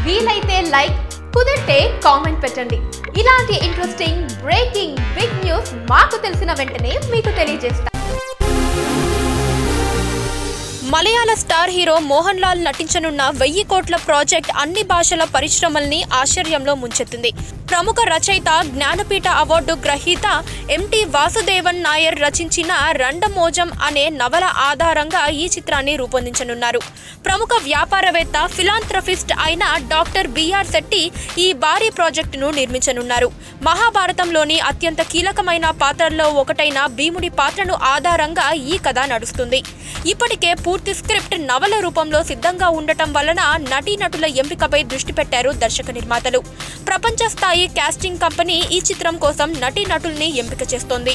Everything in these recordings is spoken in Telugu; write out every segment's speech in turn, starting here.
వీలైతే లైక్, కుదిరితే కామెంట్ పెట్టండి. ఇలాంటి ఇంట్రెస్టింగ్ బ్రేకింగ్ బిగ్ న్యూస్ మాకు తెలిసిన వెంటనే మీకు తెలియజేస్తాం. మలయాళ స్టార్ హీరో మోహన్ లాల్ నటించనున్న 1000 కోట్ల ప్రాజెక్ట్ అన్ని భాషల పరిశ్రమల్ని ఆశ్చర్యంలో ముంచెత్తింది. ప్రముఖ రచయిత, జ్ఞానపీఠ అవార్డు గ్రహీత ఎంటి వాసుదేవన్ నాయర్ రచించిన రండమోజం అనే నవల ఆధారంగా ఈ చిత్రాన్ని రూపొందించనున్నారు. ప్రముఖ వ్యాపారవేత్త, ఫిలాంథ్రఫిస్ట్ అయిన డాక్టర్ బిఆర్ శెట్టి ఈ భారీ ప్రాజెక్టును నిర్మించనున్నారు. మహాభారతంలోని అత్యంత కీలకమైన పాత్రల్లో ఒకటైన భీముడి పాత్రను ఆధారంగా ఈ కథ నడుస్తుంది. ఇప్పటికే పూర్తి స్క్రిప్ట్ నవల రూపంలో సిద్ధంగా ఉండటం వలన నటీనటుల ఎంపికపై దృష్టి పెట్టారు దర్శక నిర్మాతలు. ప్రపంచ స్థాయి కాస్టింగ్ కంపెనీ ఈ చిత్రం కోసం నటీనటుల్ని ఎంపిక చేస్తోంది.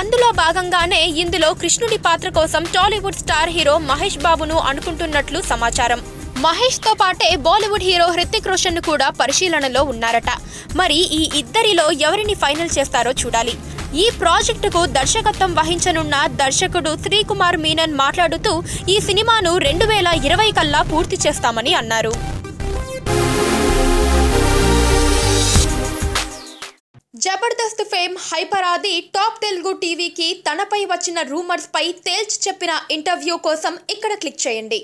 అందులో భాగంగానే ఇందులో కృష్ణుడి పాత్ర కోసం టాలీవుడ్ స్టార్ హీరో మహేష్ బాబును అనుకుంటున్నట్లు సమాచారం. మహేష్ తో పాటే బాలీవుడ్ హీరో హృతిక్ రోషన్ కూడా పరిశీలనలో ఉన్నారట. మరి ఈ ఇద్దరిలో ఎవరిని ఫైనల్ చేస్తారో చూడాలి. ఈ ప్రాజెక్టుకు దర్శకత్వం వహించనున్న దర్శకుడు శ్రీకుమార్ మీనన్ మాట్లాడుతూ ఈ సినిమాను 2020 కల్లా పూర్తి చేస్తామని అన్నారు. జబర్దస్త్ ఫేమ్ హైపర్ ఆది టాప్ తెలుగు టీవీకి తనపై వచ్చిన రూమర్స్ పై తేల్చి చెప్పిన ఇంటర్వ్యూ కోసం ఇక్కడ క్లిక్ చేయండి.